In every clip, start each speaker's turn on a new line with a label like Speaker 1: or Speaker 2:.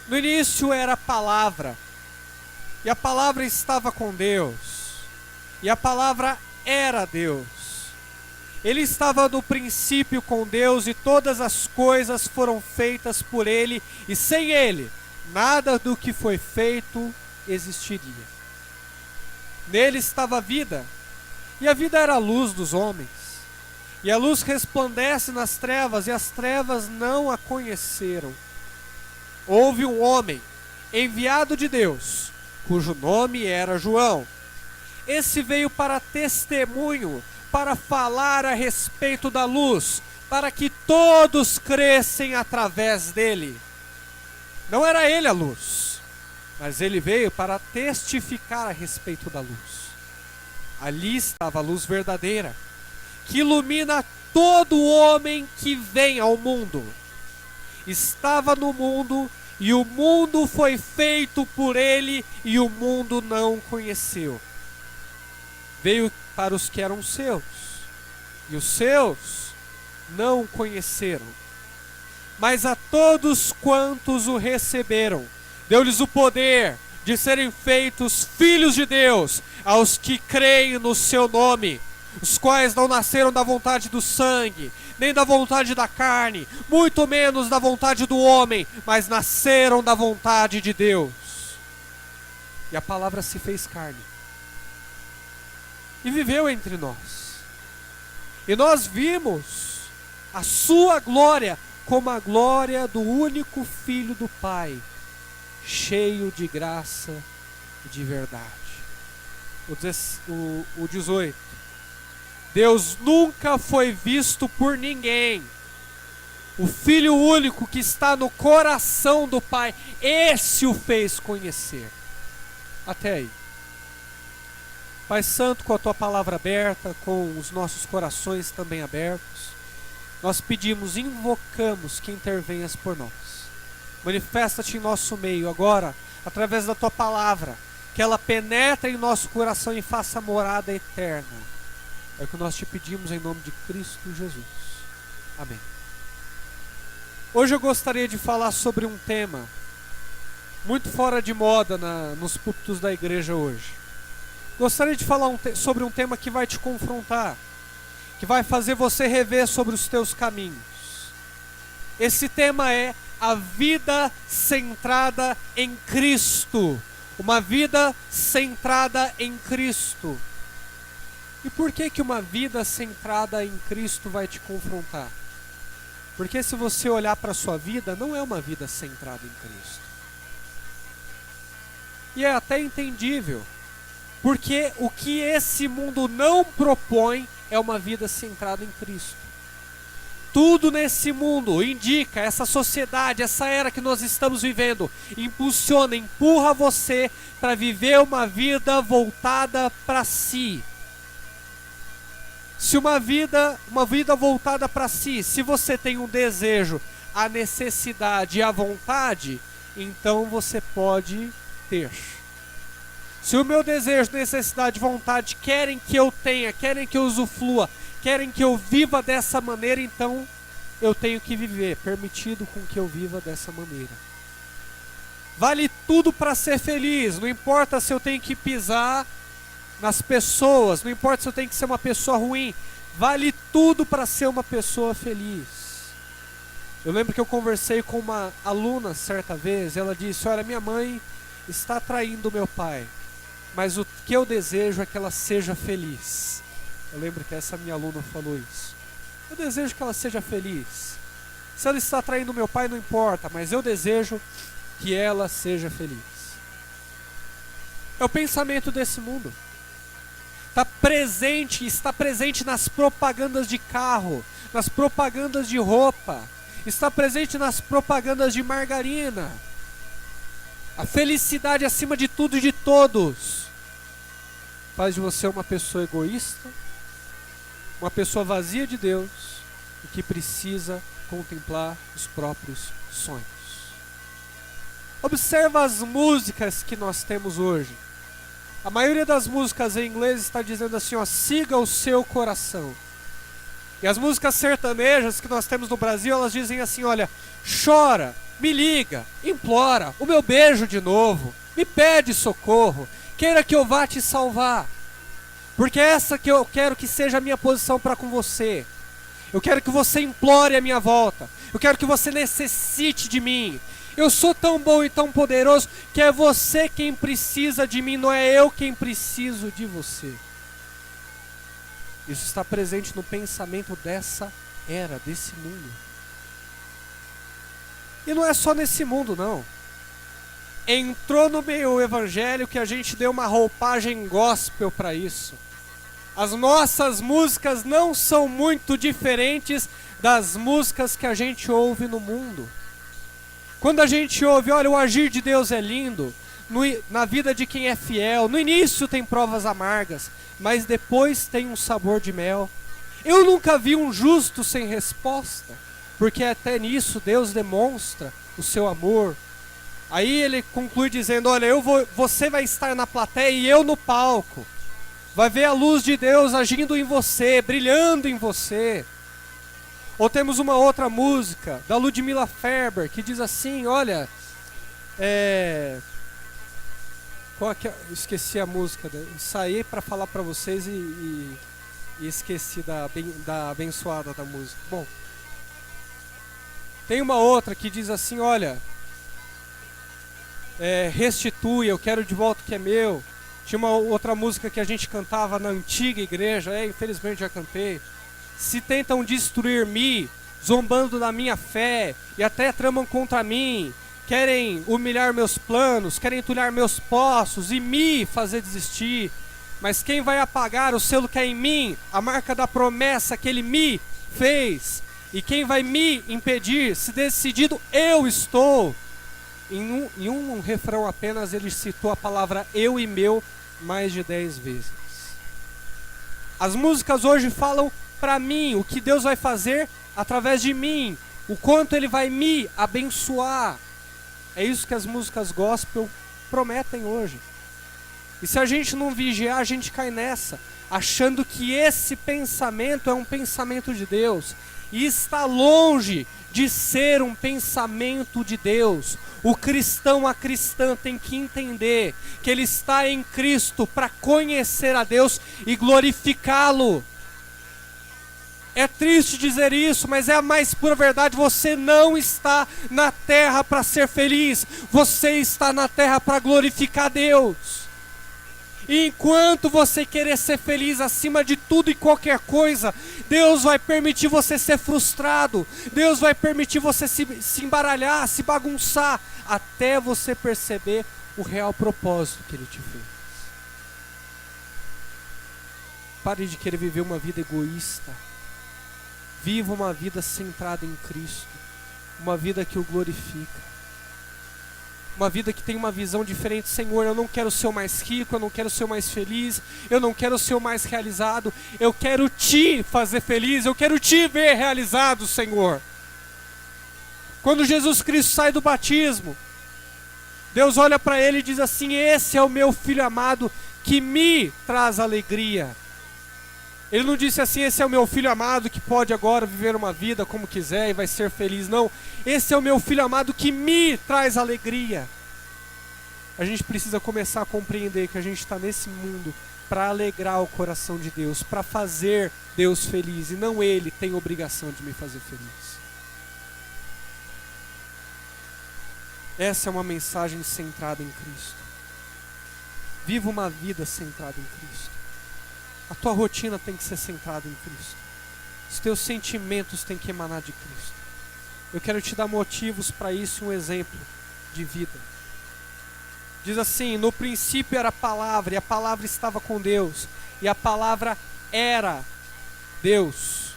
Speaker 1: No início era a palavra, e a palavra estava com Deus, e a palavra era Deus. Ele estava no princípio com Deus, e todas as coisas foram feitas por Ele, e sem Ele, nada do que foi feito existiria. Nele estava a vida, e a vida era a luz dos homens. E a luz resplandece nas trevas, e as trevas não a conheceram. Houve um homem, enviado de Deus, cujo nome era João. Esse veio para testemunho, para falar a respeito da luz, para que todos crescem através dele. Não era ele a luz, mas ele veio para testificar a respeito da luz. Ali estava a luz verdadeira, que ilumina todo homem que vem ao mundo. Estava no mundo, e o mundo foi feito por ele, e o mundo não o conheceu. Veio para os que eram seus, e os seus não o conheceram. Mas a todos quantos o receberam, deu-lhes o poder de serem feitos filhos de Deus, aos que creem no seu nome, os quais não nasceram da vontade do sangue, nem da vontade da carne, muito menos da vontade do homem, mas nasceram da vontade de Deus. E a palavra se fez carne, e viveu entre nós. E nós vimos a sua glória, como a glória do único Filho do Pai, cheio de graça e de verdade. O 18. Deus nunca foi visto por ninguém. O Filho único que está no coração do Pai, esse o fez conhecer. Até aí. Pai Santo, com a Tua palavra aberta, com os nossos corações também abertos, nós pedimos, invocamos que intervenhas por nós. Manifesta-te em nosso meio agora, através da Tua palavra, que ela penetre em nosso coração e faça morada eterna. É o que nós te pedimos em nome de Cristo Jesus. Amém. Hoje eu gostaria de falar sobre um tema muito fora de moda nos púlpitos da igreja hoje. Gostaria de falar sobre um tema que vai te confrontar, que vai fazer você rever sobre os teus caminhos. Esse tema é a vida centrada em Cristo. Uma vida centrada em Cristo. E por que uma vida centrada em Cristo vai te confrontar? Porque se você olhar para a sua vida, não é uma vida centrada em Cristo. E é até entendível. Porque o que esse mundo não propõe é uma vida centrada em Cristo. Tudo nesse mundo indica, essa sociedade, essa era que nós estamos vivendo, impulsiona, empurra você para viver uma vida voltada para si. Se uma vida voltada para si, se você tem um desejo, a necessidade e a vontade, então você pode ter. Se o meu desejo, necessidade e vontade querem que eu tenha, querem que eu usufrua, querem que eu viva dessa maneira, então eu tenho que viver, permitido com que eu viva dessa maneira. Vale tudo para ser feliz, não importa se eu tenho que pisar nas pessoas, não importa se eu tenho que ser uma pessoa ruim, vale tudo para ser uma pessoa feliz. Eu lembro que eu conversei com uma aluna certa vez, ela disse, olha, minha mãe está traindo meu pai, mas o que eu desejo é que ela seja feliz. Eu lembro que essa minha aluna falou isso. Eu desejo que ela seja feliz. Se ela está traindo meu pai, não importa, mas eu desejo que ela seja feliz. É o pensamento desse mundo. Está presente nas propagandas de carro, nas propagandas de roupa, está presente nas propagandas de margarina. A felicidade acima de tudo e de todos faz de você uma pessoa egoísta, uma pessoa vazia de Deus e que precisa contemplar os próprios sonhos. Observa as músicas que nós temos hoje. A maioria das músicas em inglês está dizendo assim, ó, siga o seu coração. E as músicas sertanejas que nós temos no Brasil, elas dizem assim, olha, chora, me liga, implora, o meu beijo de novo, me pede socorro, queira que eu vá te salvar. Porque é essa que eu quero que seja a minha posição para com você. Eu quero que você implore a minha volta. Eu quero que você necessite de mim. Eu sou tão bom e tão poderoso que é você quem precisa de mim, não é eu quem preciso de você. Isso está presente no pensamento dessa era, desse mundo. E não é só nesse mundo, não. Entrou no meio evangélico que a gente deu uma roupagem gospel para isso. As nossas músicas não são muito diferentes das músicas que a gente ouve no mundo. Quando a gente ouve, olha, o agir de Deus é lindo, na vida de quem é fiel, no início tem provas amargas, mas depois tem um sabor de mel. Eu nunca vi um justo sem resposta, porque até nisso Deus demonstra o seu amor. Aí ele conclui dizendo, olha, você vai estar na plateia e eu no palco. Vai ver a luz de Deus agindo em você, brilhando em você. Ou temos uma outra música, da Ludmilla Ferber, que diz assim, olha... esqueci a música, saí para falar para vocês e esqueci da abençoada da música. Bom, tem uma outra que diz assim, olha... restitui, eu quero de volta o que é meu. Tinha uma outra música que a gente cantava na antiga igreja, infelizmente já cantei. Se tentam destruir-me, zombando da minha fé, e até tramam contra mim, querem humilhar meus planos, querem entulhar meus poços e me fazer desistir. Mas quem vai apagar o selo que é em mim, a marca da promessa que ele me fez? E quem vai me impedir, se decidido eu estou? Em um refrão apenas ele citou a palavra eu e meu mais de 10 vezes. As músicas hoje falam para mim o que Deus vai fazer através de mim, o quanto Ele vai me abençoar. É isso que as músicas gospel prometem hoje. E se a gente não vigiar, a gente cai nessa, achando que esse pensamento é um pensamento de Deus, e está longe de ser um pensamento de Deus. O cristão, a cristã tem que entender que ele está em Cristo para conhecer a Deus e glorificá-lo. É triste dizer isso, mas é a mais pura verdade. Você não está na terra para ser feliz, você está na terra para glorificar Deus. E enquanto você querer ser feliz acima de tudo e qualquer coisa, Deus vai permitir você ser frustrado, Deus vai permitir você se embaralhar, se bagunçar, até você perceber o real propósito que Ele te fez. Pare de querer viver uma vida egoísta. Viva uma vida centrada em Cristo, uma vida que o glorifica. Uma vida que tem uma visão diferente. Senhor, eu não quero ser o mais rico, eu não quero ser o mais feliz, eu não quero ser o mais realizado, eu quero Te fazer feliz, eu quero Te ver realizado, Senhor. Quando Jesus Cristo sai do batismo, Deus olha para Ele e diz assim, esse é o meu Filho amado que me traz alegria. Ele não disse assim, esse é o meu filho amado que pode agora viver uma vida como quiser e vai ser feliz. Não, esse é o meu filho amado que me traz alegria. A gente precisa começar a compreender que a gente está nesse mundo para alegrar o coração de Deus, para fazer Deus feliz, e não Ele tem obrigação de me fazer feliz. Essa é uma mensagem centrada em Cristo. Viva uma vida centrada em Cristo. A tua rotina tem que ser centrada em Cristo. Os teus sentimentos têm que emanar de Cristo. Eu quero te dar motivos para isso, um exemplo de vida. Diz assim, no princípio era a palavra, e a palavra estava com Deus, e a palavra era Deus.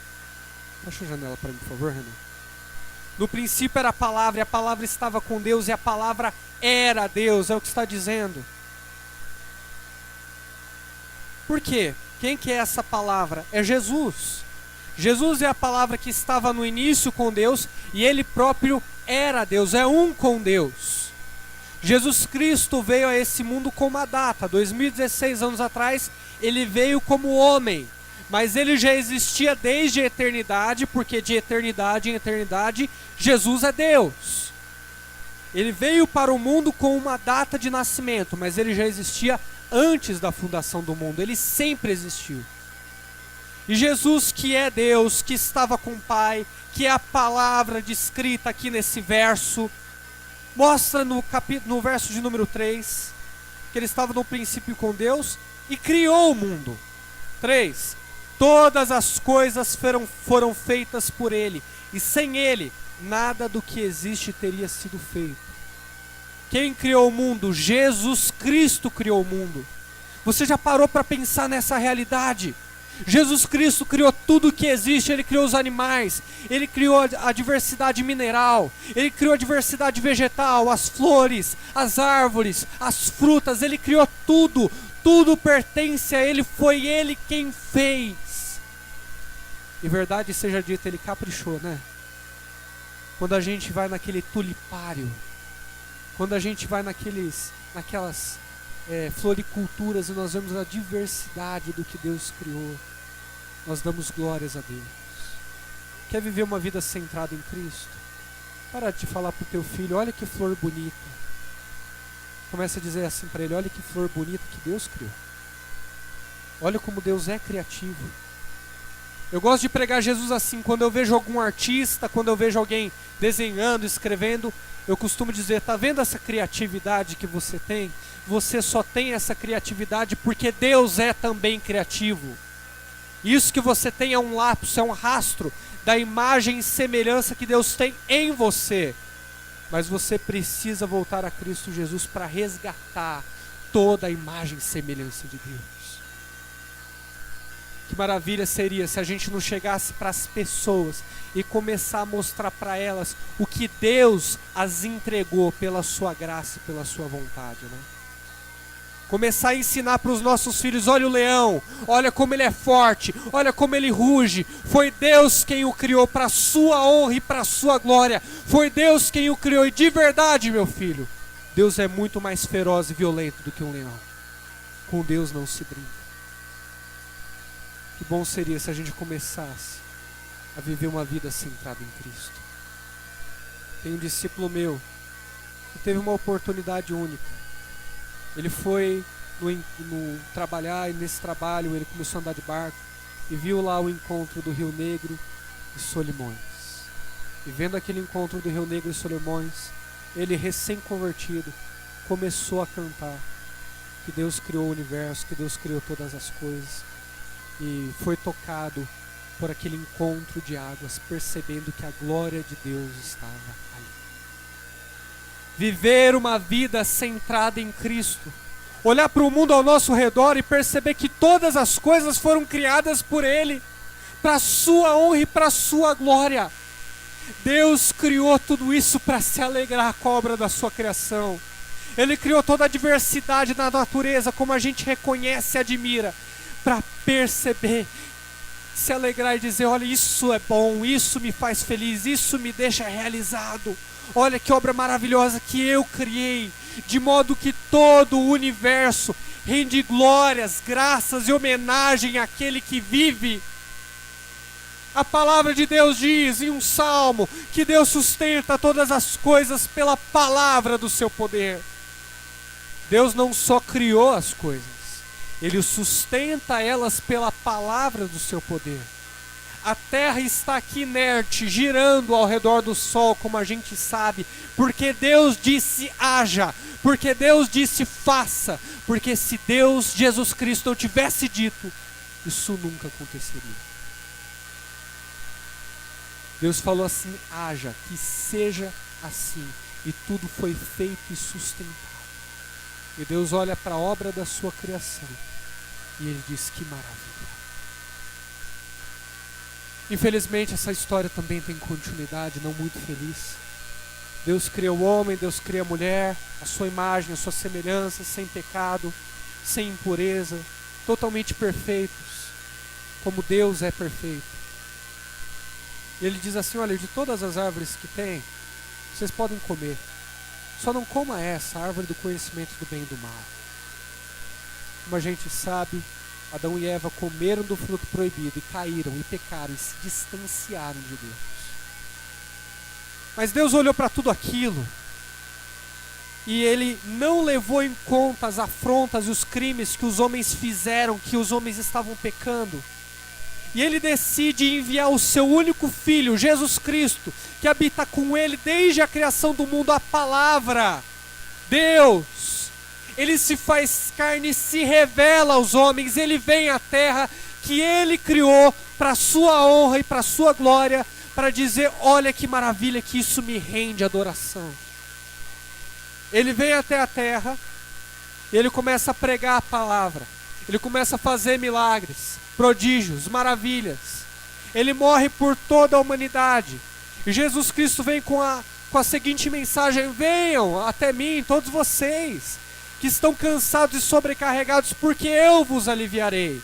Speaker 1: Fecha a janela para mim, por favor, Renan. No princípio era a palavra, e a palavra estava com Deus, e a palavra era Deus, é o que está dizendo. Por quê? Quem que é essa palavra? É Jesus. Jesus é a palavra que estava no início com Deus e Ele próprio era Deus, é um com Deus. Jesus Cristo veio a esse mundo com uma data, 2016 anos atrás, Ele veio como homem, mas Ele já existia desde a eternidade, porque de eternidade em eternidade, Jesus é Deus. Ele veio para o mundo com uma data de nascimento, mas ele já existia antes da fundação do mundo. Ele sempre existiu. E Jesus, que é Deus, que estava com o Pai, que é a palavra descrita aqui nesse verso, mostra no verso de número 3, que ele estava no princípio com Deus e criou o mundo. 3. Todas as coisas foram feitas por ele, e sem ele, nada do que existe teria sido feito. Quem criou o mundo? Jesus Cristo criou o mundo. Você já parou para pensar nessa realidade? Jesus Cristo criou tudo o que existe. Ele criou os animais, ele criou a diversidade mineral, ele criou a diversidade vegetal, as flores, as árvores, as frutas. Ele criou tudo, tudo pertence a ele, foi ele quem fez. E verdade seja dita, ele caprichou, né? Quando a gente vai naquele tulipário, quando a gente vai naquelas floriculturas e nós vemos a diversidade do que Deus criou, nós damos glórias a Deus. Quer viver uma vida centrada em Cristo? Para de falar para o teu filho, olha que flor bonita. Começa a dizer assim para ele, olha que flor bonita que Deus criou. Olha como Deus é criativo. Eu gosto de pregar Jesus assim, quando eu vejo algum artista, quando eu vejo alguém desenhando, escrevendo, eu costumo dizer, tá vendo essa criatividade que você tem? Você só tem essa criatividade porque Deus é também criativo. Isso que você tem é um lapso, é um rastro da imagem e semelhança que Deus tem em você. Mas você precisa voltar a Cristo Jesus para resgatar toda a imagem e semelhança de Deus. Que maravilha seria se a gente não chegasse para as pessoas e começar a mostrar para elas o que Deus as entregou pela sua graça e pela sua vontade, né? Começar a ensinar para os nossos filhos, olha o leão, olha como ele é forte, olha como ele ruge. Foi Deus quem o criou para a sua honra e para a sua glória. Foi Deus quem o criou, e de verdade, meu filho, Deus é muito mais feroz e violento do que um leão. Com Deus não se brinca. Que bom seria se a gente começasse a viver uma vida centrada em Cristo. Tem um discípulo meu que teve uma oportunidade única. Ele foi no trabalhar, e nesse trabalho ele começou a andar de barco e viu lá o encontro do Rio Negro e Solimões. E vendo aquele encontro do Rio Negro e Solimões, ele, recém-convertido, começou a cantar que Deus criou o universo, que Deus criou todas as coisas. E foi tocado por aquele encontro de águas, percebendo que a glória de Deus estava ali. Viver uma vida centrada em Cristo. Olhar para o mundo ao nosso redor e perceber que todas as coisas foram criadas por Ele, para a sua honra e para a sua glória. Deus criou tudo isso para se alegrar com a obra da sua criação. Ele criou toda a diversidade da natureza, como a gente reconhece e admira, para perceber, se alegrar e dizer, olha, isso é bom, isso me faz feliz, isso me deixa realizado. Olha que obra maravilhosa que eu criei, de modo que todo o universo rende glórias, graças e homenagem àquele que vive. A palavra de Deus diz em um salmo que Deus sustenta todas as coisas pela palavra do seu poder. Deus não só criou as coisas, Ele sustenta elas pela palavra do seu poder. A terra está aqui inerte, girando ao redor do sol, como a gente sabe, porque Deus disse haja, porque Deus disse faça, porque se Deus, Jesus Cristo, não tivesse dito, isso nunca aconteceria. Deus falou assim, haja, que seja assim, e tudo foi feito e sustentado. E Deus olha para a obra da sua criação, e Ele diz, que maravilha. Infelizmente essa história também tem continuidade, não muito feliz. Deus cria o homem, Deus cria a mulher, a sua imagem, a sua semelhança, sem pecado, sem impureza, totalmente perfeitos, como Deus é perfeito. E Ele diz assim, olha, de todas as árvores que tem, vocês podem comer, só não coma essa, a árvore do conhecimento do bem e do mal. Como a gente sabe, Adão e Eva comeram do fruto proibido e caíram e pecaram e se distanciaram de Deus. Mas Deus olhou para tudo aquilo e ele não levou em conta as afrontas e os crimes que os homens fizeram, que os homens estavam pecando. E ele decide enviar o seu único filho, Jesus Cristo, que habita com ele desde a criação do mundo, a palavra, Deus. Ele se faz carne e se revela aos homens, ele vem à terra que ele criou para sua honra e para sua glória, para dizer, olha que maravilha que isso me rende adoração. Ele vem até a terra, e ele começa a pregar a palavra, ele começa a fazer milagres, prodígios, maravilhas. Ele morre por toda a humanidade. E Jesus Cristo vem com a seguinte mensagem: venham até mim, todos vocês que estão cansados e sobrecarregados, porque eu vos aliviarei.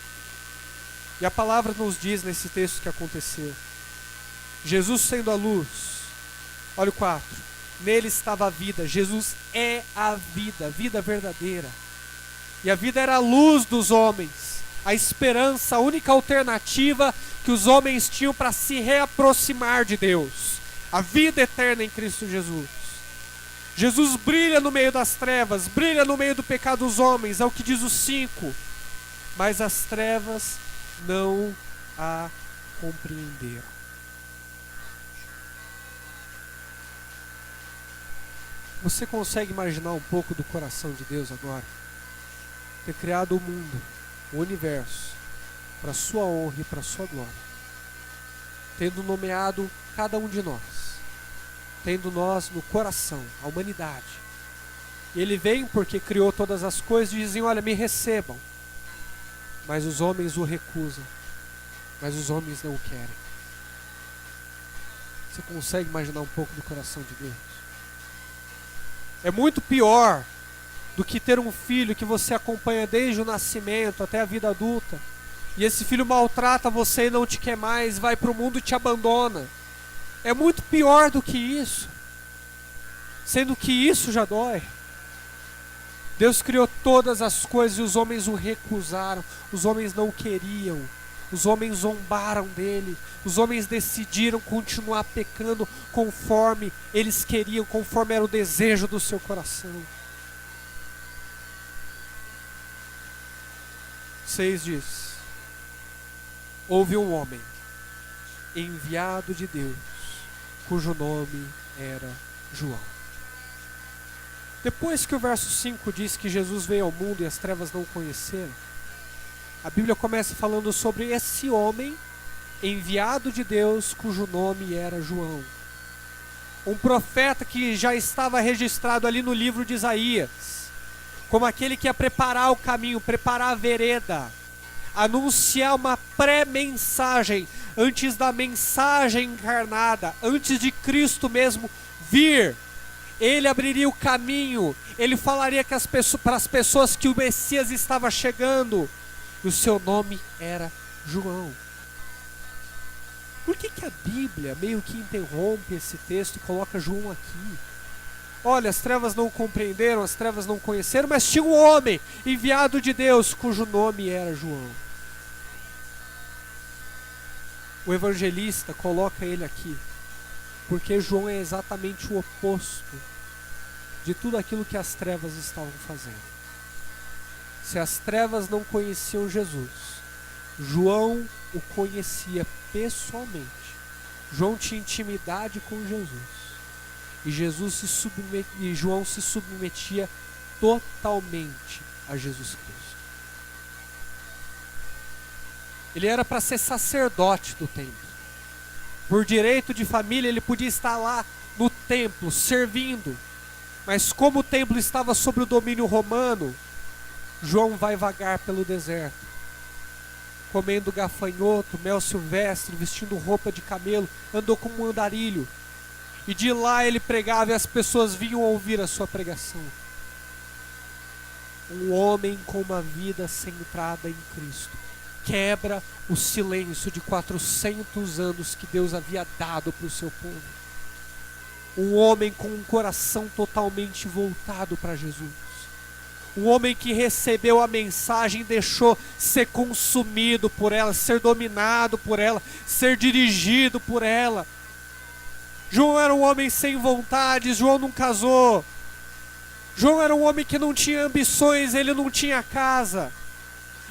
Speaker 1: E a palavra nos diz nesse texto que aconteceu. Jesus sendo a luz. Olha o 4. Nele estava a vida. Jesus é a vida verdadeira. E a vida era a luz dos homens, a esperança, a única alternativa que os homens tinham para se reaproximar de Deus. A vida eterna em Cristo Jesus. Jesus brilha no meio das trevas, brilha no meio do pecado dos homens, é o que diz o 5. Mas as trevas não a compreenderam. Você consegue imaginar um pouco do coração de Deus agora? Ter criado o mundo, o universo, para sua honra e para sua glória. Tendo nomeado cada um de nós. Tendo nós no coração, a humanidade. E ele vem porque criou todas as coisas e dizem, olha, me recebam. Mas os homens o recusam. Mas os homens não o querem. Você consegue imaginar um pouco do coração de Deus? É muito pior do que ter um filho que você acompanha desde o nascimento até a vida adulta. E esse filho maltrata você e não te quer mais, vai para o mundo e te abandona. É muito pior do que isso. Sendo que isso já dói. Deus criou todas as coisas e os homens o recusaram. Os homens não queriam. Os homens zombaram dele. Os homens decidiram continuar pecando conforme eles queriam, conforme era o desejo do seu coração. 6 diz: houve um homem enviado de Deus, cujo nome era João. Depois que o verso 5 diz que Jesus veio ao mundo e as trevas não o conheceram, a Bíblia começa falando sobre esse homem enviado de Deus, cujo nome era João. Um profeta que já estava registrado ali no livro de Isaías, como aquele que ia preparar o caminho, preparar a vereda, anunciar uma pré-mensagem, antes da mensagem encarnada, antes de Cristo mesmo vir. Ele abriria o caminho, ele falaria para as pessoas que o Messias estava chegando, e o seu nome era João. Por que a Bíblia meio que interrompe esse texto e coloca João aqui? Olha, as trevas não compreenderam, as trevas não conheceram, mas tinha um homem enviado de Deus, cujo nome era João. O evangelista coloca ele aqui, porque João é exatamente o oposto de tudo aquilo que as trevas estavam fazendo. Se as trevas não conheciam Jesus, João o conhecia pessoalmente. João tinha intimidade com Jesus. E João se submetia totalmente a Jesus Cristo. Ele era para ser sacerdote do templo. Por direito de família, ele podia estar lá no templo, servindo. Mas como o templo estava sob o domínio romano, João vai vagar pelo deserto, comendo gafanhoto, mel silvestre, vestindo roupa de camelo, andou como um andarilho. E de lá ele pregava e as pessoas vinham ouvir a sua pregação. Um homem com uma vida centrada em Cristo quebra o silêncio de 400 anos que Deus havia dado para o seu povo. Um homem com um coração totalmente voltado para Jesus. Um homem que recebeu a mensagem e deixou ser consumido por ela, ser dominado por ela, ser dirigido por ela. João era um homem sem vontade, João não casou. João era um homem que não tinha ambições, ele não tinha casa.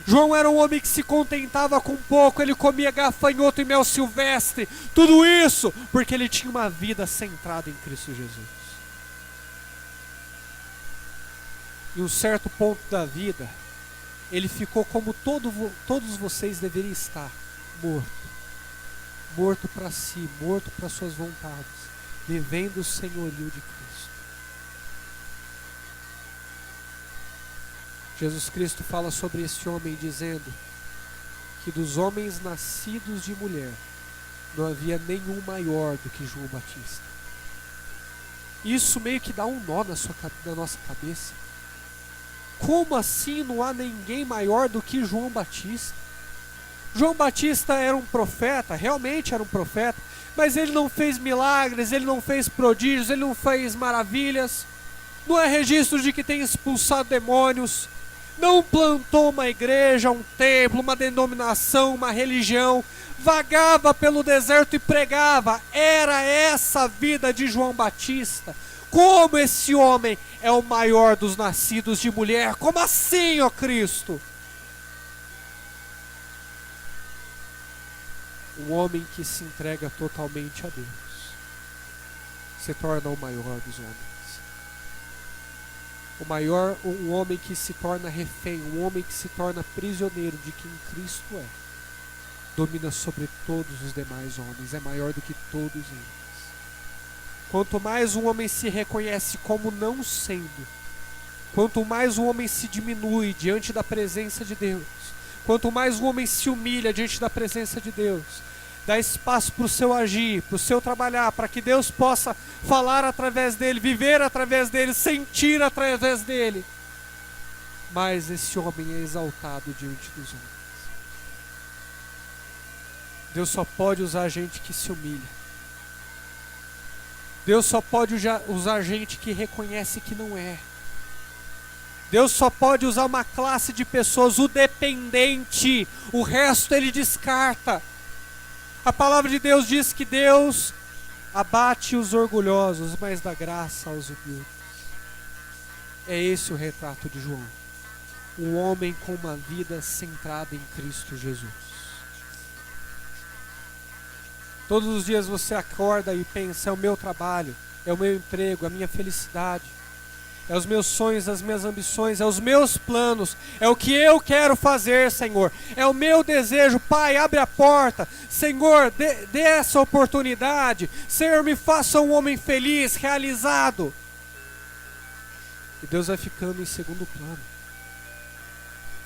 Speaker 1: João era um homem que se contentava com pouco, ele comia gafanhoto e mel silvestre. Tudo isso porque ele tinha uma vida centrada em Cristo Jesus. Em um certo ponto da vida, ele ficou como todos vocês deveriam estar, morto. Morto para si, morto para suas vontades, vivendo o senhorio de Cristo. Jesus Cristo fala sobre esse homem dizendo que dos homens nascidos de mulher não havia nenhum maior do que João Batista. Isso meio que dá um nó na nossa cabeça. Como assim não há ninguém maior do que João Batista? João Batista era um profeta, realmente era um profeta, mas ele não fez milagres, ele não fez prodígios, ele não fez maravilhas. Não é registro de que tenha expulsado demônios. Não plantou uma igreja, um templo, uma denominação, uma religião. Vagava pelo deserto e pregava. Era essa a vida de João Batista. Como esse homem é o maior dos nascidos de mulher? Como assim, ó Cristo? Um homem que se entrega totalmente a Deus se torna o maior dos homens. Um homem que se torna refém, um homem que se torna prisioneiro de quem Cristo é, domina sobre todos os demais homens, é maior do que todos eles. Quanto mais um homem se reconhece como não sendo, quanto mais um homem se diminui diante da presença de Deus, quanto mais um homem se humilha diante da presença de Deus, dá espaço para o seu agir, para o seu trabalhar, para que Deus possa falar através dele, viver através dele, sentir através dele. Mas esse homem é exaltado diante dos homens. Deus só pode usar gente que se humilha. Deus só pode usar gente que reconhece que não é. Deus só pode usar uma classe de pessoas, o dependente, o resto ele descarta. A palavra de Deus diz que Deus abate os orgulhosos, mas dá graça aos humildes. É esse o retrato de João. Um homem com uma vida centrada em Cristo Jesus. Todos os dias você acorda e pensa, é o meu trabalho, é o meu emprego, a minha felicidade. É os meus sonhos, as minhas ambições, é os meus planos, é o que eu quero fazer, Senhor. É o meu desejo, Pai, abre a porta. Senhor, dê essa oportunidade. Senhor, me faça um homem feliz, realizado. E Deus vai ficando em segundo plano.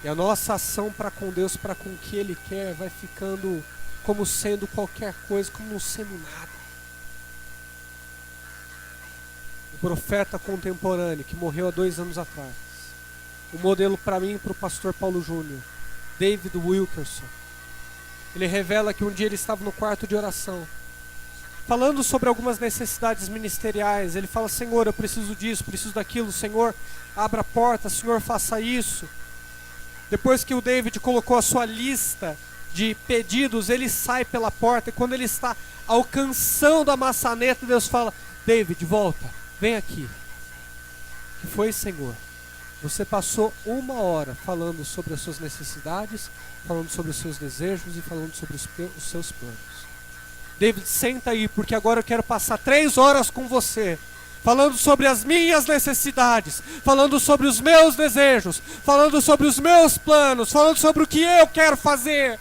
Speaker 1: E a nossa ação para com Deus, para com o que Ele quer, vai ficando como sendo qualquer coisa, como não sendo nada. O profeta contemporâneo que morreu há 2 anos atrás, o modelo para mim e para o pastor Paulo Júnior, David Wilkerson. Ele revela que um dia ele estava no quarto de oração, falando sobre algumas necessidades ministeriais. Ele fala, Senhor, eu preciso disso, preciso daquilo. Senhor, abra a porta, Senhor, faça isso. Depois que o David colocou a sua lista de pedidos, ele sai pela porta, e quando ele está alcançando a maçaneta, Deus fala, David, volta. Vem aqui. Que foi, Senhor? Você passou 1 hora falando sobre as suas necessidades, falando sobre os seus desejos e falando sobre os seus planos. David, senta aí, porque agora eu quero passar 3 horas com você, falando sobre as minhas necessidades, falando sobre os meus desejos, falando sobre os meus planos, falando sobre o que eu quero fazer.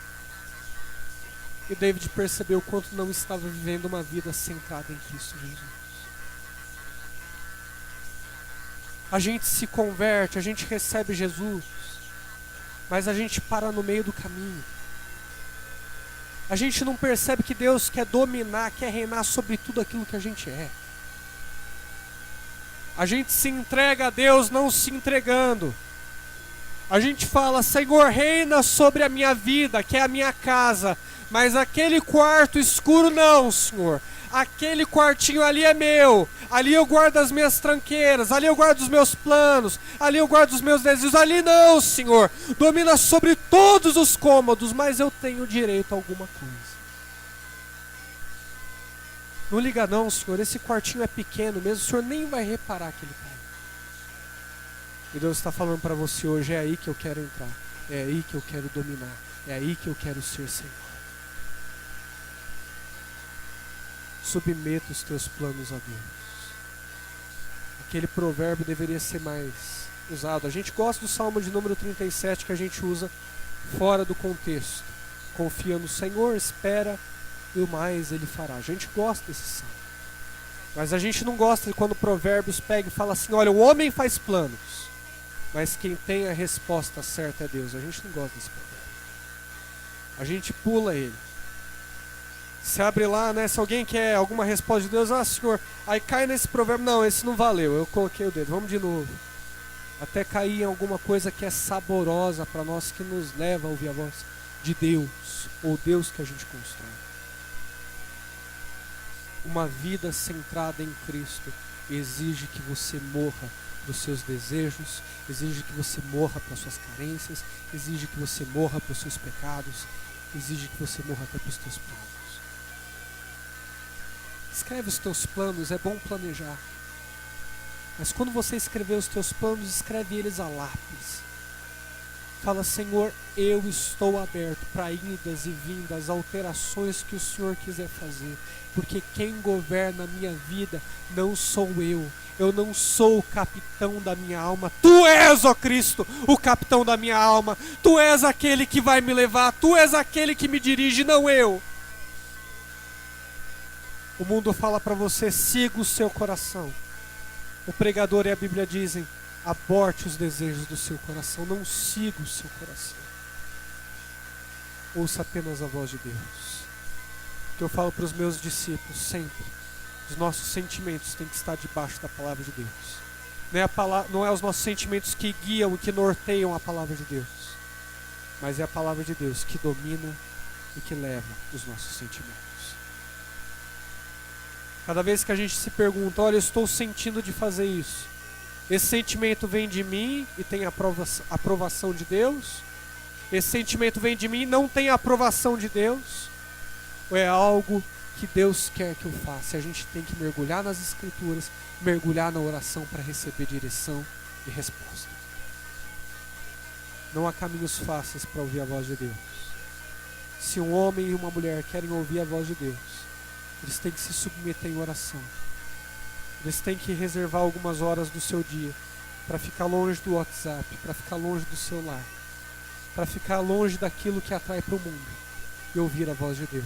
Speaker 1: E David percebeu o quanto não estava vivendo uma vida centrada em Cristo Jesus. A gente se converte, a gente recebe Jesus, mas a gente para no meio do caminho. A gente não percebe que Deus quer dominar, quer reinar sobre tudo aquilo que a gente é. A gente se entrega a Deus não se entregando. A gente fala, Senhor, reina sobre a minha vida, que é a minha casa, mas aquele quarto escuro não, Senhor. Aquele quartinho ali é meu, ali eu guardo as minhas tranqueiras, ali eu guardo os meus planos, ali eu guardo os meus desejos, ali não, Senhor. Domina sobre todos os cômodos, mas eu tenho direito a alguma coisa. Não liga não, Senhor, esse quartinho é pequeno mesmo, o Senhor nem vai reparar que ele está aí. E Deus está falando para você hoje, é aí que eu quero entrar, é aí que eu quero dominar, é aí que eu quero ser Senhor. Submeta os teus planos a Deus. Aquele provérbio deveria ser mais usado. A gente gosta do Salmo de número 37, que a gente usa fora do contexto. Confia no Senhor, espera e o mais Ele fará. A gente gosta desse salmo. Mas a gente não gosta de quando Provérbios pega e fala assim, olha, o homem faz planos, mas quem tem a resposta certa é Deus. A gente não gosta desse provérbio. A gente pula ele. Se abre lá, né? Se alguém quer alguma resposta de Deus, Senhor, aí cai nesse provérbio, não, esse não valeu, eu coloquei o dedo, vamos de novo. Até cair em alguma coisa que é saborosa para nós, que nos leva a ouvir a voz de Deus, ou Deus que a gente constrói. Uma vida centrada em Cristo exige que você morra para os seus desejos, exige que você morra para as suas carências, exige que você morra para os seus pecados, exige que você morra até para os teus planos. Escreve os teus planos, é bom planejar. Mas quando você escrever os teus planos, escreve eles a lápis. Fala, Senhor, eu estou aberto para idas e vindas, alterações que o Senhor quiser fazer. Porque quem governa a minha vida não sou eu. Eu não sou o capitão da minha alma. Tu és, ó Cristo, o capitão da minha alma. Tu és aquele que vai me levar. Tu és aquele que me dirige, não eu. O mundo fala para você, siga o seu coração. O pregador e a Bíblia dizem, aborte os desejos do seu coração, não siga o seu coração. Ouça apenas a voz de Deus. Que eu falo para os meus discípulos sempre, os nossos sentimentos têm que estar debaixo da palavra de Deus. Não é os nossos sentimentos que guiam e que norteiam a palavra de Deus, mas é a palavra de Deus que domina e que leva os nossos sentimentos. Cada vez que a gente se pergunta, olha, eu estou sentindo de fazer isso, esse sentimento vem de mim e tem a aprovação de Deus? Esse sentimento vem de mim e não tem a aprovação de Deus? Ou é algo que Deus quer que eu faça? A gente tem que mergulhar nas Escrituras, mergulhar na oração para receber direção e resposta. Não há caminhos fáceis para ouvir a voz de Deus. Se um homem e uma mulher querem ouvir a voz de Deus, eles têm que se submeter em oração. Eles têm que reservar algumas horas do seu dia para ficar longe do WhatsApp, para ficar longe do celular, para ficar longe daquilo que atrai para o mundo e ouvir a voz de Deus.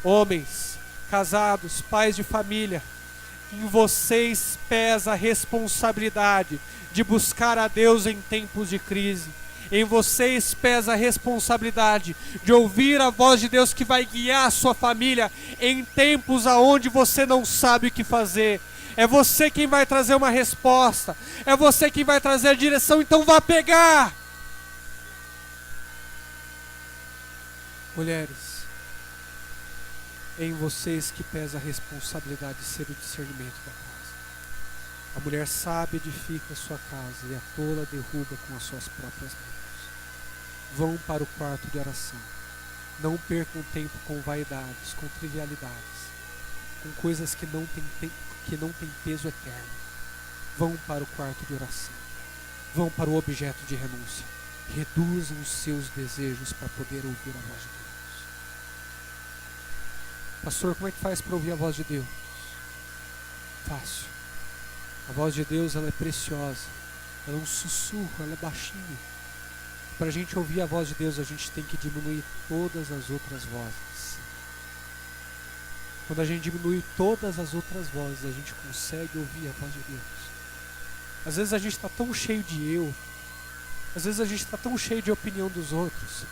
Speaker 1: Homens, casados, pais de família, em vocês pesa a responsabilidade de buscar a Deus em tempos de crise. Em vocês pesa a responsabilidade de ouvir a voz de Deus que vai guiar a sua família em tempos aonde você não sabe o que fazer. É você quem vai trazer uma resposta. É você quem vai trazer a direção, então vá pegar. Mulheres, é em vocês que pesa a responsabilidade de ser o discernimento da casa. A mulher sábia edifica a sua casa e a tola derruba com as suas próprias mãos. Vão para o quarto de oração. Não percam tempo com vaidades, com trivialidades, com coisas que não têm peso eterno. Vão para o quarto de oração. Vão para o objeto de renúncia. Reduzam os seus desejos para poder ouvir a voz de Deus. Pastor, como é que faz para ouvir a voz de Deus? Fácil. A voz de Deus, ela é preciosa. Ela é um sussurro, ela é baixinha. Para a gente ouvir a voz de Deus, a gente tem que diminuir todas as outras vozes. Quando a gente diminui todas as outras vozes, a gente consegue ouvir a voz de Deus. Às vezes a gente está tão cheio de eu, às vezes a gente está tão cheio de opinião dos outros,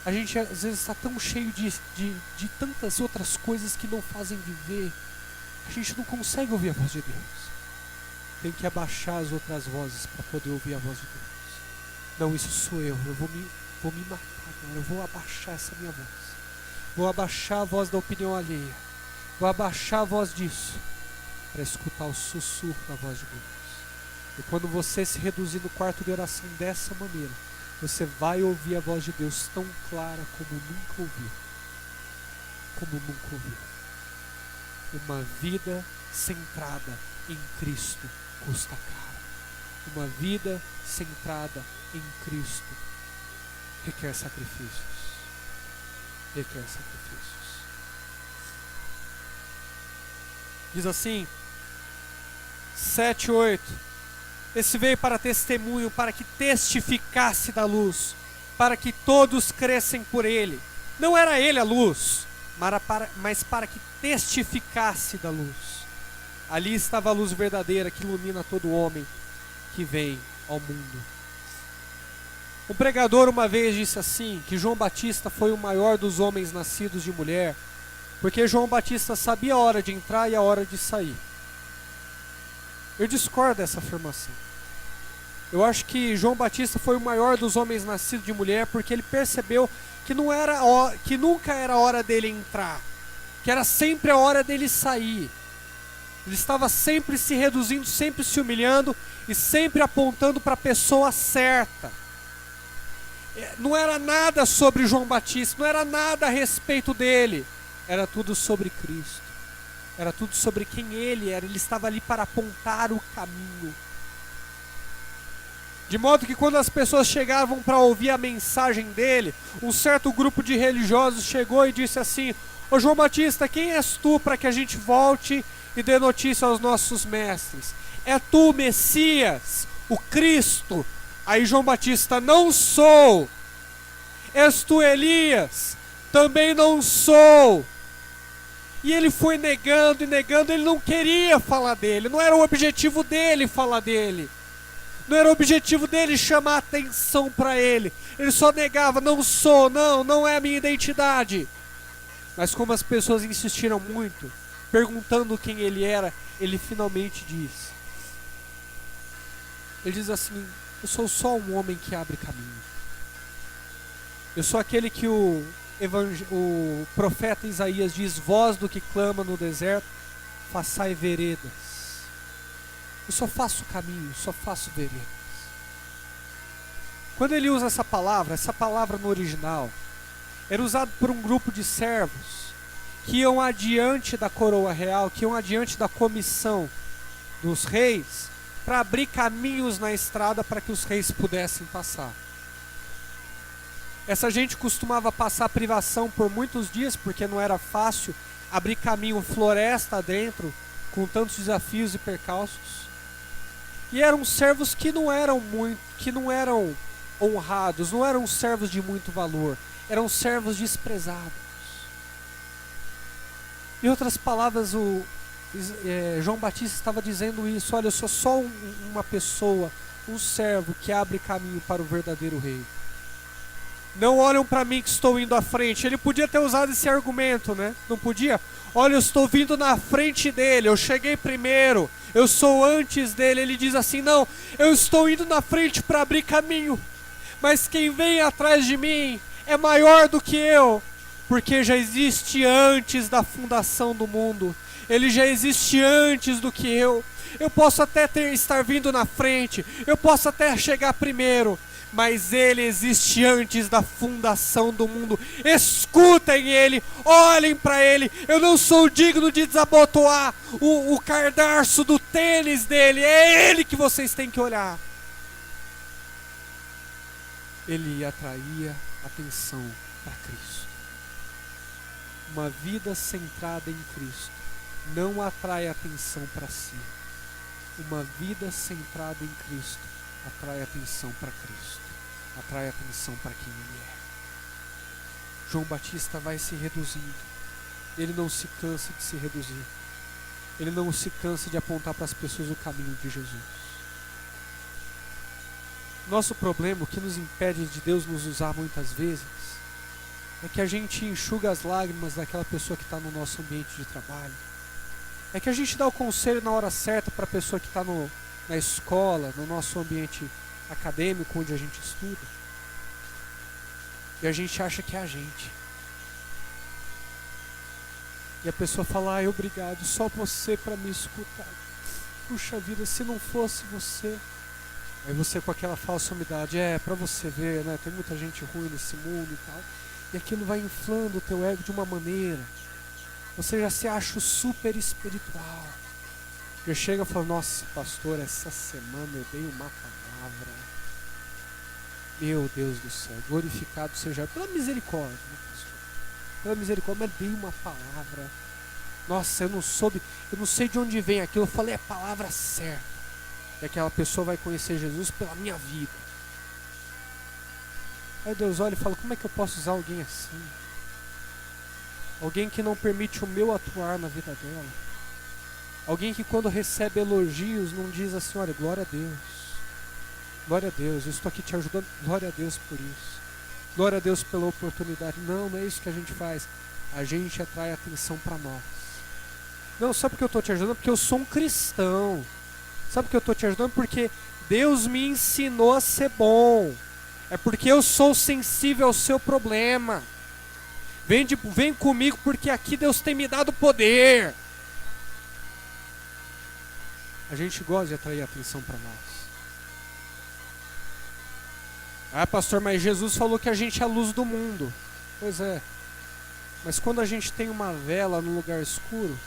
Speaker 1: a gente às vezes está tão cheio de tantas outras coisas que não fazem viver, a gente não consegue ouvir a voz de Deus. Tem que abaixar as outras vozes para poder ouvir a voz de Deus. Não, isso sou eu vou me matar agora, eu vou abaixar essa minha voz. Vou abaixar a voz da opinião alheia. Vou abaixar a voz disso para escutar o sussurro da voz de Deus. E quando você se reduzir no quarto de oração dessa maneira, você vai ouvir a voz de Deus tão clara como nunca ouviu. Como nunca ouviu. Uma vida centrada em Cristo custa caro. Uma vida centrada em Cristo requer sacrifícios. Requer sacrifícios. Diz assim, 7:8. Esse veio para testemunho, para que testificasse da luz, para que todos crescem por ele. Não era ele a luz, mas para que testificasse da luz. Ali estava a luz verdadeira que ilumina todo homem que vem ao mundo. Um pregador uma vez disse assim, que João Batista foi o maior dos homens nascidos de mulher, porque João Batista sabia a hora de entrar e a hora de sair. Eu discordo dessa afirmação. Eu acho que João Batista foi o maior dos homens nascidos de mulher, porque ele percebeu que nunca era a hora dele entrar, que era sempre a hora dele sair. Ele estava sempre se reduzindo, sempre se humilhando e sempre apontando para a pessoa certa. Não era nada sobre João Batista, não era nada a respeito dele. Era tudo sobre Cristo. Era tudo sobre quem ele era. Ele estava ali para apontar o caminho. De modo que quando as pessoas chegavam para ouvir a mensagem dele, um certo grupo de religiosos chegou e disse assim: ô João Batista, quem és tu para que a gente volte e dê notícia aos nossos mestres? É tu o Messias, o Cristo? Aí João Batista: não sou. És tu Elias? Também não sou. E ele foi negando e negando, ele não queria falar dele, não era o objetivo dele falar dele. Não era o objetivo dele chamar atenção para ele. Ele só negava: não sou, não é a minha identidade. Mas como as pessoas insistiram muito, perguntando quem ele era, ele finalmente diz. Ele diz assim: eu sou só um homem que abre caminho. Eu sou aquele que o profeta Isaías diz: voz do que clama no deserto, façai veredas. Eu só faço caminho, só faço veredas. Quando ele usa essa palavra no original, era usado por um grupo de servos que iam adiante da coroa real, que iam adiante da comissão dos reis, para abrir caminhos na estrada para que os reis pudessem passar. Essa gente costumava passar privação por muitos dias, porque não era fácil abrir caminho floresta dentro, com tantos desafios e percalços. E eram servos que não eram honrados, não eram servos de muito valor, eram servos desprezados. Em outras palavras, João Batista estava dizendo isso: olha, eu sou só uma pessoa, um servo que abre caminho para o verdadeiro rei. Não olham para mim que estou indo à frente. Ele podia ter usado esse argumento, né? Não podia? Olha, eu estou vindo na frente dele, eu cheguei primeiro, eu sou antes dele. Ele diz assim: não, eu estou indo na frente para abrir caminho, mas quem vem atrás de mim é maior do que eu, porque já existe antes da fundação do mundo. Ele já existe antes do que eu. Eu posso até estar vindo na frente, eu posso até chegar primeiro, mas ele existe antes da fundação do mundo. Escutem ele, olhem para ele. Eu não sou digno de desabotoar o cadarço do tênis dele. É ele que vocês têm que olhar. Ele atraía atenção para Cristo. Uma vida centrada em Cristo não atrai atenção para si. Uma vida centrada em Cristo atrai atenção para Cristo, atrai atenção para quem ele é. João Batista vai se reduzindo. Ele não se cansa de se reduzir. Ele não se cansa de apontar para as pessoas o caminho de Jesus. Nosso problema, o que nos impede de Deus nos usar muitas vezes, é que a gente enxuga as lágrimas daquela pessoa que está no nosso ambiente de trabalho. É que a gente dá o conselho na hora certa para a pessoa que está na escola, no nosso ambiente acadêmico, onde a gente estuda. E a gente acha que é a gente. E a pessoa fala: ai, obrigado, só você para me escutar. Puxa vida, se não fosse você. Aí você, com aquela falsa humildade: para você ver, né? Tem muita gente ruim nesse mundo e tal. E aquilo vai inflando o teu ego de uma maneira. Você já se acha super espiritual. Já chega e fala, nossa, pastor, essa semana eu dei uma palavra. Meu Deus do céu, glorificado seja pela misericórdia, né, pastor? Pela misericórdia, mas dei uma palavra. Nossa, eu não sei de onde vem aquilo. Eu falei a palavra certa. E aquela pessoa vai conhecer Jesus pela minha vida. Aí Deus olha e fala, como é que eu posso usar alguém assim? Alguém que não permite o meu atuar na vida dela. Alguém que quando recebe elogios não diz assim, olha, glória a Deus. Glória a Deus, eu estou aqui te ajudando. Glória a Deus por isso. Glória a Deus pela oportunidade. Não é isso que a gente faz. A gente atrai atenção para nós. Não, sabe por que eu estou te ajudando? Porque eu sou um cristão. Sabe por que eu estou te ajudando? Porque Deus me ensinou a ser bom. É porque eu sou sensível ao seu problema. Vem comigo porque aqui Deus tem me dado poder. A gente gosta de atrair atenção para nós. Ah, pastor, mas Jesus falou que a gente é a luz do mundo. Pois é. Mas quando a gente tem uma vela no lugar escuro,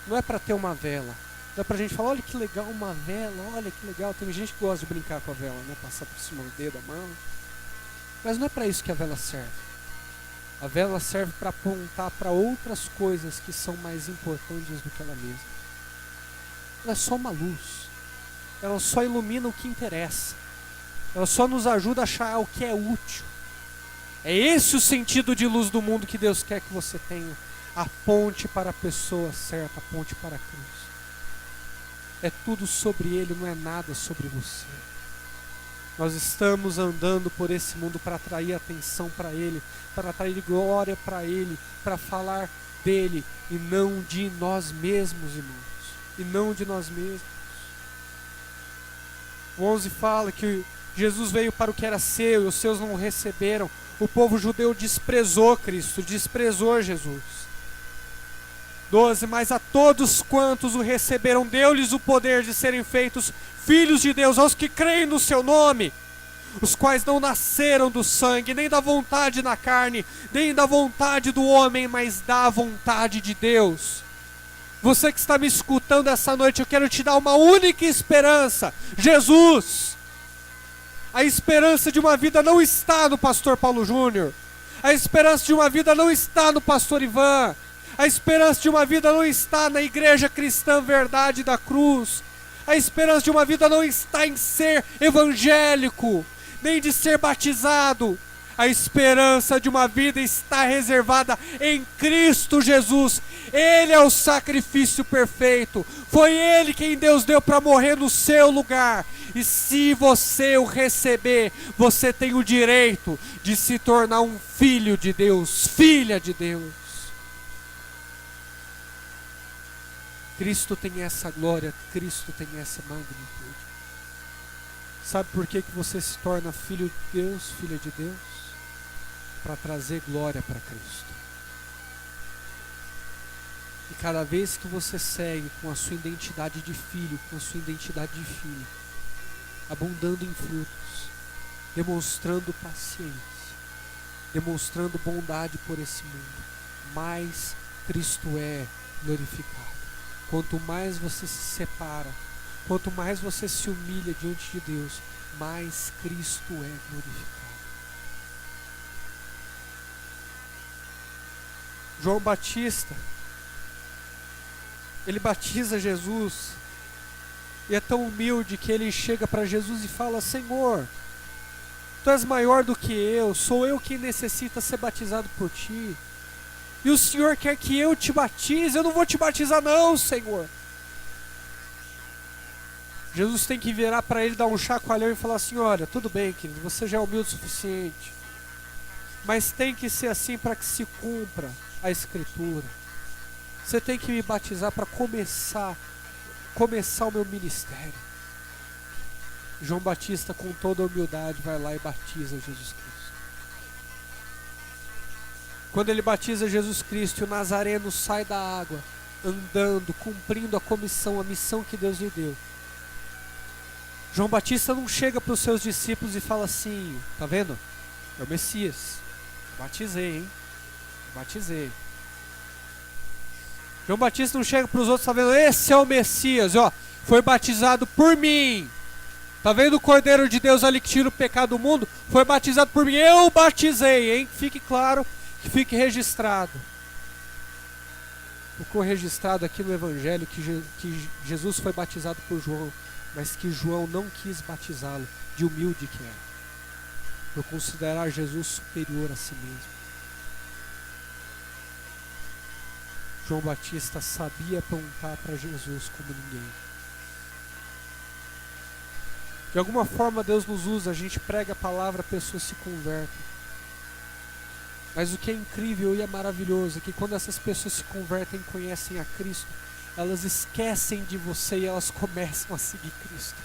Speaker 1: não é para ter uma vela. Não é pra gente falar, olha que legal uma vela, olha que legal. Tem gente que gosta de brincar com a vela, né? Passar por cima do dedo, a mão. Mas não é para isso que a vela serve. A vela serve para apontar para outras coisas que são mais importantes do que ela mesma. Ela é só uma luz. Ela só ilumina o que interessa. Ela só nos ajuda a achar o que é útil. É esse o sentido de luz do mundo que Deus quer que você tenha. Aponte para a pessoa certa, aponte para a cruz. É tudo sobre Ele, não é nada sobre você. Nós estamos andando por esse mundo para atrair atenção para Ele, para atrair glória para Ele, para falar dEle e não de nós mesmos, irmãos. E não de nós mesmos. O 11 fala que Jesus veio para o que era seu e os seus não o receberam. O povo judeu desprezou Cristo, desprezou Jesus. 12, mas a todos quantos o receberam, deu-lhes o poder de serem feitos filhos de Deus, aos que creem no seu nome, os quais não nasceram do sangue, nem da vontade na carne, nem da vontade do homem, mas da vontade de Deus. Você que está me escutando essa noite, eu quero te dar uma única esperança, Jesus. A esperança de uma vida não está no pastor Paulo Júnior. A esperança de uma vida não está no pastor Ivan. A esperança de uma vida não está na Igreja Cristã Verdade da Cruz. A esperança de uma vida não está em ser evangélico, nem de ser batizado. A esperança de uma vida está reservada em Cristo Jesus. Ele é o sacrifício perfeito. Foi Ele quem Deus deu para morrer no seu lugar. E se você o receber, você tem o direito de se tornar um filho de Deus, filha de Deus. Cristo tem essa glória, Cristo tem essa magnitude. Sabe por que você se torna filho de Deus, filha de Deus? Para trazer glória para Cristo. E cada vez que você segue com a sua identidade de filho, com a sua identidade de filha, abundando em frutos, demonstrando paciência, demonstrando bondade por esse mundo, mais Cristo é glorificado. Quanto mais você se separa, quanto mais você se humilha diante de Deus, mais Cristo é glorificado. João Batista, ele batiza Jesus, e é tão humilde que ele chega para Jesus e fala: Senhor, Tu és maior do que eu, sou eu quem necessita ser batizado por Ti. E o Senhor quer que eu te batize? Eu não vou te batizar não, Senhor. Jesus tem que virar para ele, dar um chacoalhão e falar assim: olha, tudo bem, querido, você já é humilde o suficiente. Mas tem que ser assim para que se cumpra a Escritura. Você tem que me batizar para começar o meu ministério. João Batista, com toda a humildade, vai lá e batiza Jesus Cristo. Quando ele batiza Jesus Cristo e o Nazareno sai da água, andando, cumprindo a comissão, a missão que Deus lhe deu, João Batista não chega para os seus discípulos e fala assim: tá vendo? É o Messias. Batizei, hein? Batizei. João Batista não chega para os outros, tá vendo? Esse é o Messias, ó, foi batizado por mim. Tá vendo o Cordeiro de Deus ali que tira o pecado do mundo? Foi batizado por mim, eu batizei, hein? Fique claro, que fique registrado. Ficou registrado aqui no Evangelho que Jesus foi batizado por João, mas que João não quis batizá-lo, de humilde que era, por considerar Jesus superior a si mesmo. João Batista sabia apontar para Jesus como ninguém. De alguma forma Deus nos usa, a gente prega a palavra, pessoas se convertem. Mas o que é incrível e é maravilhoso é que quando essas pessoas se convertem e conhecem a Cristo, elas esquecem de você e elas começam a seguir Cristo.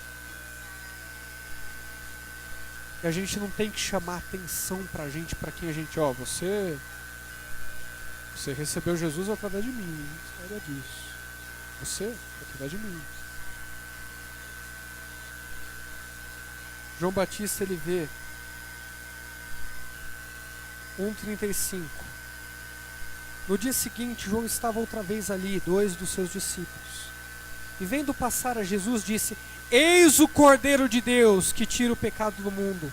Speaker 1: E a gente não tem que chamar atenção pra gente, pra quem a gente, ó, você recebeu Jesus através de mim, saiba disso. Você, através de mim. João Batista, ele vê 1:35. No dia seguinte, João estava outra vez ali, 2 dos seus discípulos. E vendo passar a Jesus, disse: Eis o Cordeiro de Deus que tira o pecado do mundo.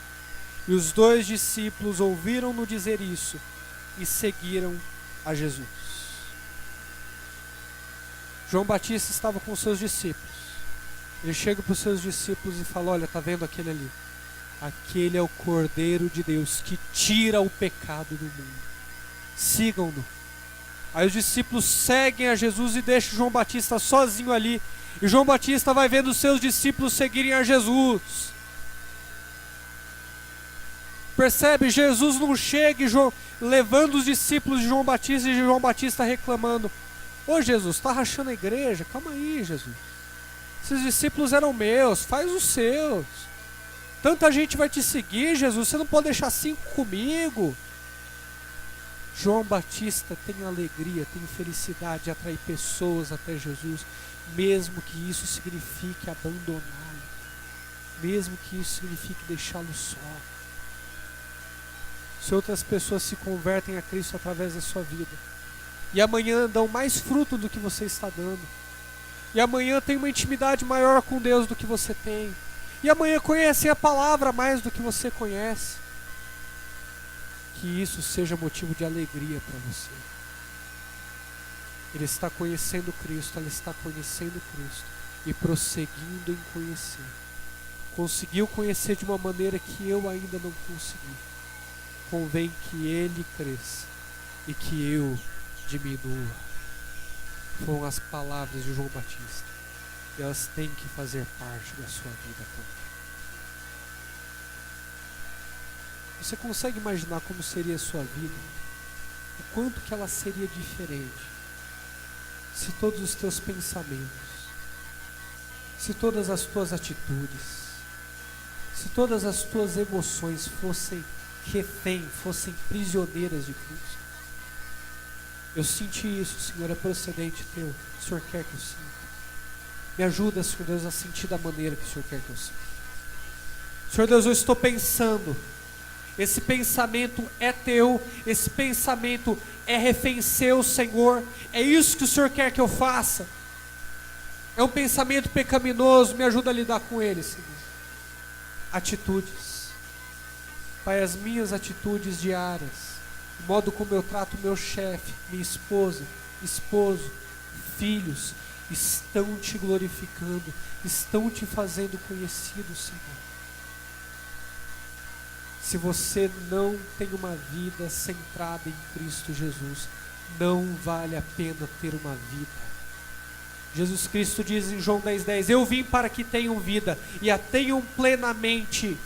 Speaker 1: E os 2 discípulos ouviram-no dizer isso e seguiram a Jesus. João Batista estava com os seus discípulos. Ele chega para os seus discípulos e fala: olha, tá vendo aquele ali? Aquele é o Cordeiro de Deus que tira o pecado do mundo. Sigam-no. Aí os discípulos seguem a Jesus e deixam João Batista sozinho ali. E João Batista vai vendo os seus discípulos seguirem a Jesus. Percebe? Jesus não chega levando os discípulos de João Batista e João Batista reclamando: ô Jesus, tá rachando a igreja? Calma aí, Jesus. Esses discípulos eram meus, faz os seus. Tanta gente vai te seguir, Jesus, você não pode deixar 5 comigo. João Batista tem alegria, tem felicidade de atrair pessoas até Jesus, mesmo que isso signifique abandoná-lo, mesmo que isso signifique deixá-lo só. Se outras pessoas se convertem a Cristo através da sua vida, e amanhã dão mais fruto do que você está dando, e amanhã tem uma intimidade maior com Deus do que você tem, e amanhã conhecem a palavra mais do que você conhece, que isso seja motivo de alegria para você. Ele está conhecendo Cristo, ela está conhecendo Cristo e prosseguindo em conhecer. Conseguiu conhecer de uma maneira que eu ainda não consegui. Convém que ele cresça e que eu diminua. Foram as palavras de João Batista. E elas têm que fazer parte da sua vida também. Você consegue imaginar como seria a sua vida? O quanto que ela seria diferente se todos os teus pensamentos, se todas as tuas atitudes, se todas as tuas emoções fossem refém, fossem prisioneiras de Cristo? Eu senti isso, Senhor, é procedente teu. O Senhor quer que eu sinta. Me ajuda, Senhor Deus, a sentir da maneira que o Senhor quer que eu sinta. Senhor Deus, eu estou pensando. Esse pensamento é teu, esse pensamento é refém seu, Senhor. É isso que o Senhor quer que eu faça. É um pensamento pecaminoso, me ajuda a lidar com ele, Senhor. Atitudes. Pai, as minhas atitudes diárias, o modo como eu trato meu chefe, minha esposa, esposo, filhos, estão te glorificando, estão te fazendo conhecido, Senhor. Se você não tem uma vida centrada em Cristo Jesus, não vale a pena ter uma vida. Jesus Cristo diz em João 10:10, eu vim para que tenham vida e a tenham plenamente.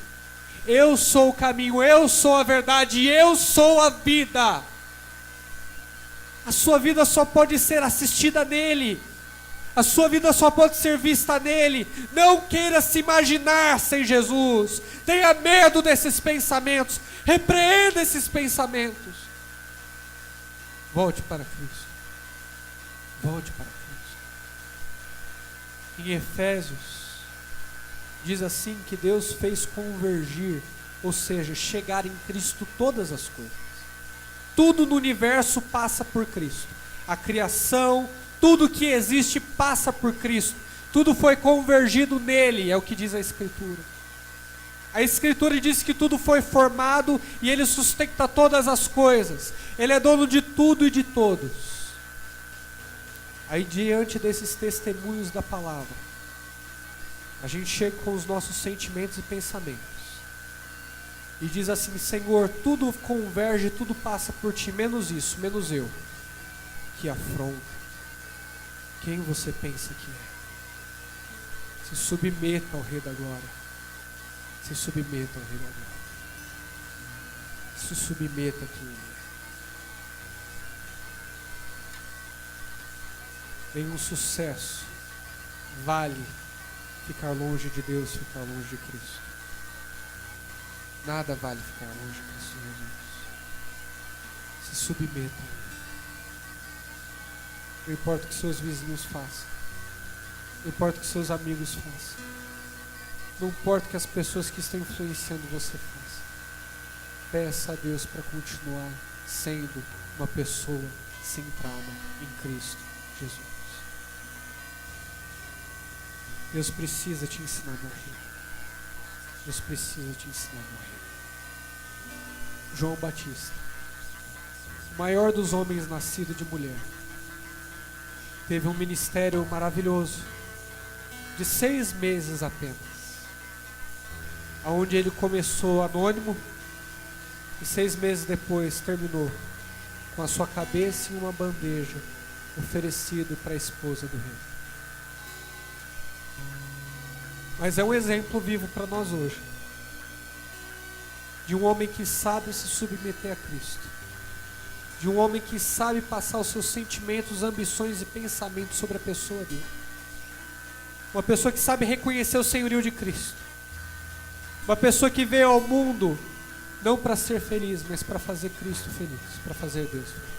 Speaker 1: Eu sou o caminho, eu sou a verdade e eu sou a vida. A sua vida só pode ser assistida nele. A sua vida só pode ser vista nele. Não queira se imaginar sem Jesus. Tenha medo desses pensamentos. Repreenda esses pensamentos. Volte para Cristo. Volte para Cristo. Em Efésios, diz assim que Deus fez convergir, ou seja, chegar em Cristo todas as coisas. Tudo no universo passa por Cristo. A criação, Tudo que existe passa por Cristo. Tudo foi convergido nele, é o que diz a Escritura. A Escritura diz que tudo foi formado e ele sustenta todas as coisas. Ele é dono de tudo e de todos. Aí, diante desses testemunhos da palavra, a gente chega com os nossos sentimentos e pensamentos e diz assim: Senhor, tudo converge, tudo passa por ti, menos isso, menos eu. Que afronta. Quem você pensa que é? Se submeta ao Rei da Glória. Se submeta ao Rei da Glória. Se submeta a quem é. Nenhum sucesso vale ficar longe de Deus, ficar longe de Cristo. Nada vale ficar longe de Cristo Jesus. Se submeta. Não importa o que seus vizinhos façam. Não importa o que seus amigos façam. Não importa o que as pessoas que estão influenciando você façam. Peça a Deus para continuar sendo uma pessoa sem trauma em Cristo Jesus. Deus precisa te ensinar a morrer. Deus precisa te ensinar a morrer. João Batista, o maior dos homens nascido de mulher, teve um ministério maravilhoso, de 6 meses apenas, onde ele começou anônimo e 6 meses depois terminou com a sua cabeça em uma bandeja oferecido para a esposa do rei. Mas é um exemplo vivo para nós hoje, de um homem que sabe se submeter a Cristo, de um homem que sabe passar os seus sentimentos, ambições e pensamentos sobre a pessoa dele, uma pessoa que sabe reconhecer o senhorio de Cristo, uma pessoa que veio ao mundo não para ser feliz, mas para fazer Cristo feliz, para fazer Deus feliz.